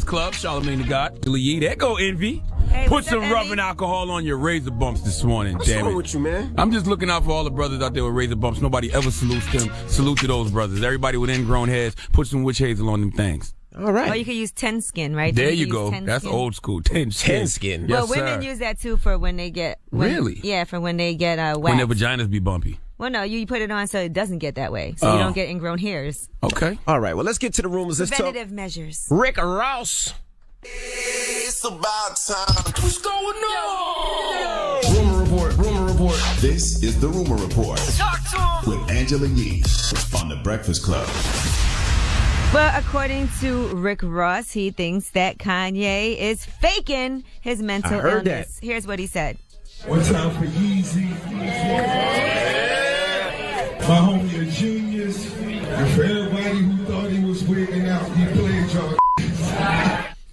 Club, Charlamagne the God, Billy Yee. There go Envy. Hey, Put some rubbing alcohol on your razor bumps this morning, What's damn wrong it. with you, man? I'm just looking out for all the brothers out there with razor bumps. Nobody ever salutes them. Salute to those brothers. Everybody with ingrown heads, put some witch hazel on them things. All right. Or you could use 10 skin, right? There you go. That's old school. 10 skin. 10 skin. Yes, well, women sir. use that too for when they get... Really? Yeah, for when they get wax. When their vaginas be bumpy. Well, no, you put it on so it doesn't get that way. So you don't get ingrown hairs. Okay. All right. Well, let's get to the rumors. Let's talk. Preventative measures. Rick Ross. It's about time. What's going on? Rumor report. Rumor report. This is the Rumor Report. Talk to him. With Angela Yee on The Breakfast Club. Well, according to Rick Ross, he thinks that Kanye is faking his mental heard illness. that. Here's what he said. One time for Yeezy. My homie a genius. And for everybody who thought he was wigging out, he played y'all.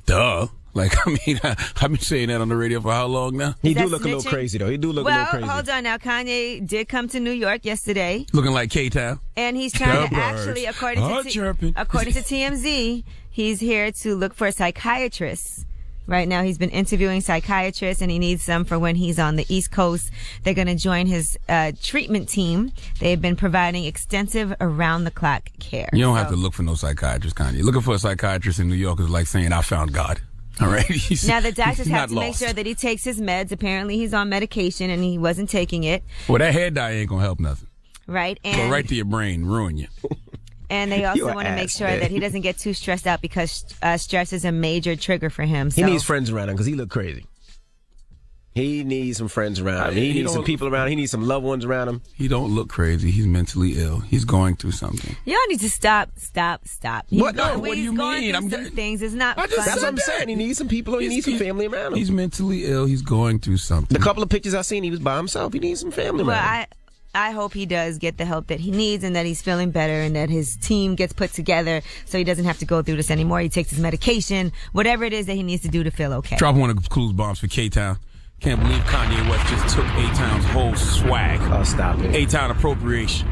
Duh. Like, I mean, I've been saying that on the radio for how long now? He Is do that look a little snitching? crazy, though. He do look a Well, little crazy. hold on now. Kanye did come to New York yesterday, Looking like K-Town. and he's trying The to birds actually, are according to TMZ, he's here to look for a psychiatrist. Right now, he's been interviewing psychiatrists, and he needs some for when he's on the East Coast. They're going to join his treatment team. They've been providing extensive around-the-clock care. You don't have to look for no psychiatrist, Kanye. Looking for a psychiatrist in New York is like saying, I found God. All right? Now, the doctors he's have not to make lost. sure that he takes his meds. Apparently, he's on medication, and he wasn't taking it. Well, that hair dye ain't going to help nothing. Right? Go And, right to your brain, ruin you. and they You also an want to make ass, sure man. that he doesn't get too stressed out because stress is a major trigger for him. He So. needs friends around him because he look crazy. He needs some friends around him. He needs some people around him. He needs some loved ones around him. He don't look crazy. He's mentally ill. He's going through something. Y'all need to stop. He's What? No, what do you going mean? through some things. It's not I just fun. That's said what I'm that. saying. He needs some people. He needs some family around him. He's mentally ill. He's going through something. The couple of pictures I seen, he was by himself. He needs some family Well, around him. I hope he does get the help that he needs and that he's feeling better and that his team gets put together so he doesn't have to go through this anymore. He takes his medication, whatever it is that he needs to do to feel okay. Drop one of the clues bombs for K-Town. Can't believe Kanye West just took A-Town's whole swag. Oh, stop it. A-Town appropriation.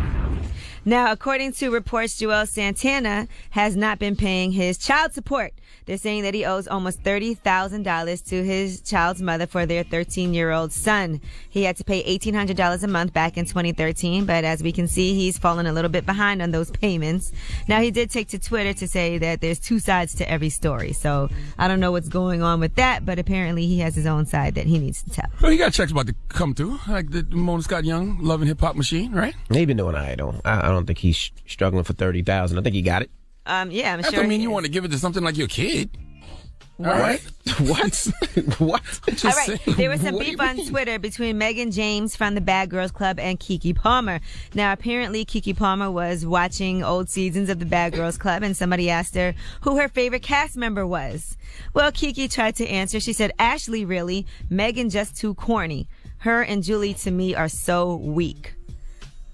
Now, according to reports, Juelz Santana has not been paying his child support. They're saying that he owes almost $30,000 to his child's mother for their 13-year-old son. He had to pay $1,800 a month back in 2013, but as we can see, he's fallen a little bit behind on those payments. Now, he did take to Twitter to say that there's two sides to every story. So I don't know what's going on with that, but apparently he has his own side that he needs to tell. Well, he got checks about to come through, like the Mona Scott Young Love and Hip Hop Machine, right? He been doing all right, though. I don't think he's struggling for $30,000. I think he got it. Yeah, I'm That sure. don't mean he you is. want to give it to something like your kid. All right? What? What? Just All right. saying. There was some What do beef you on mean? Twitter between Megan James from the Bad Girls Club and Keke Palmer. Now, apparently, Keke Palmer was watching old seasons of the Bad Girls Club, and somebody asked her who her favorite cast member was. Well, Keke tried to answer. She said, Ashley, really. Megan, just too corny. Her and Julie, to me, are so weak.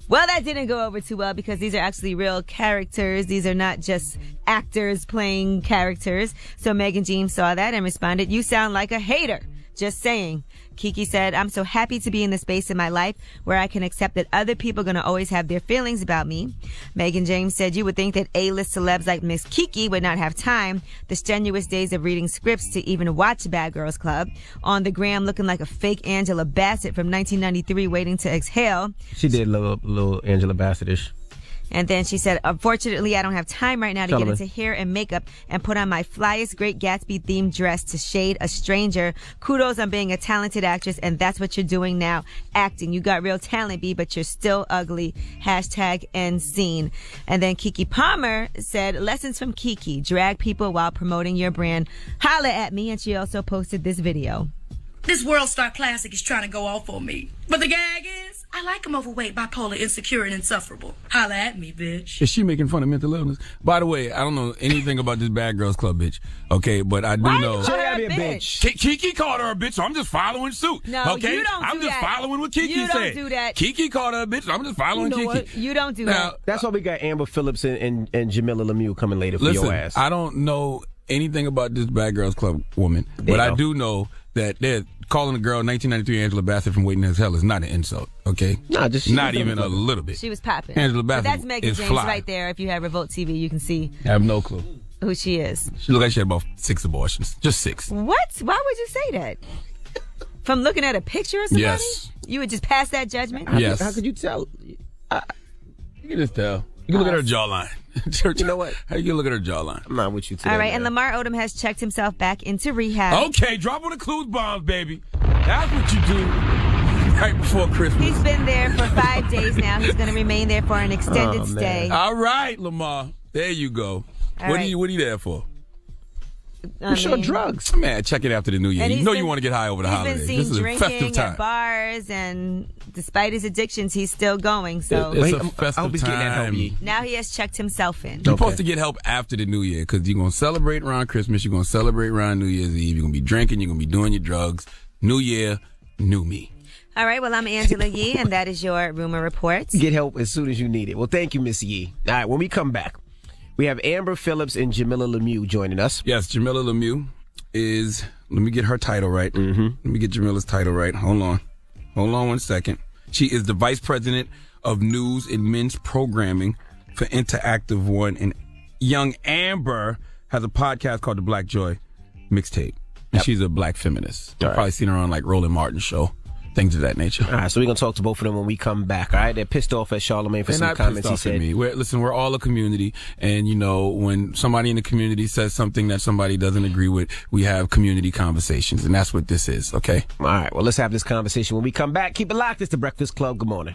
Well, that didn't go over too well because these are actually real characters. These are not just actors playing characters. So Megan James saw that and responded, "You sound like a hater. Just saying." Keke said, "I'm so happy to be in the space in my life where I can accept that other people are going to always have their feelings about me." Megan James said, "You would think that A-list celebs like Miss Keke would not have time, the strenuous days of reading scripts to even watch Bad Girls Club. On the gram looking like a fake Angela Bassett from 1993 waiting to exhale." She did a little Angela Bassett-ish. And then she said, "Unfortunately, I don't have time right now to get into hair and makeup and put on my flyest Great Gatsby themed dress to shade a stranger. Kudos on being a talented actress, and that's what you're doing now, acting. You got real talent, B, but you're still ugly. Hashtag end scene." And then Keke Palmer said, "Lessons from Keke. Drag people while promoting your brand. Holla at me." And she also posted this video. This World Star Classic is trying to go off on me. But the gag is, I like him overweight, bipolar, insecure, and insufferable. Holla at me, bitch. Is she making fun of mental illness? By the way, I don't know anything about this Bad Girls Club bitch. Okay, but I do know. Call her gotta be a a bitch. Keke called her a bitch, so I'm just following suit. No, okay? you don't I'm do just that. following what Keke You said. don't do that. Keke called her a bitch, so I'm just following You know Keke. what? You don't do Now, that. That's why we got Amber Phillips and Jamila Lemieux coming later for Listen, your ass. I don't know anything about this Bad Girls Club woman, There but you I go. do know that they're calling a girl 1993 Angela Bassett from Waiting as Hell is not an insult, okay? Nah, just not even a little bit. She was popping. Angela But Bassett that's Megan is James fly. right there. If you have Revolt TV, you can see. I have no clue. who she is? She looked like she had about 6 abortions. Just 6. What? Why would you say that? From looking at a picture of somebody? Yes. You would just pass that judgment? Yes. How could you tell? You can just tell. You can look at her jawline. You know what? How you can look at her jawline? I'm not with you today. All right, man. and Lamar Odom has checked himself back into rehab. Okay, drop on the clues bombs, baby. That's what you do right before Christmas. He's been there for 5 days now. He's going to remain there for an extended stay. All right, Lamar. There you go. What are you there for? For sure, drugs. Man, check it after the new year. You know you want to get high over the holidays. He's been This is seen a festive drinking time. at bars, and despite his addictions, he's still going. So It's a I festive hope he's getting that help, time. Yee. now he has checked himself in. You're supposed to get help after the new year because you're going to celebrate around Christmas. You're going to celebrate around New Year's Eve. You're going to be drinking. You're going to be doing your drugs. New year, new me. All right, well, I'm Angela Yee, and that is your Rumor Report. Get help as soon as you need it. Well, thank you, Miss Yee. All right, when we come back, we have Amber Phillips and Jamila Lemieux joining us. Yes, Jamila Lemieux is, let me get her title right. Let me get Jamila's title right. Hold on 1 second. She is the Vice President of News and Men's Programming for Interactive One. And young Amber has a podcast called The Black Joy Mixtape. And she's a black feminist. You've probably seen her on like Roland Martin's show. Things of that nature. All right, so we're going to talk to both of them when we come back. All right, they're pissed off at Charlamagne for They're some not comments pissed he off at said. me. We're all a community, and you know when somebody in the community says something that somebody doesn't agree with, we have community conversations, and that's what this is. Okay. All right, well, let's have this conversation when we come back. Keep it locked. It's The Breakfast Club. Good morning.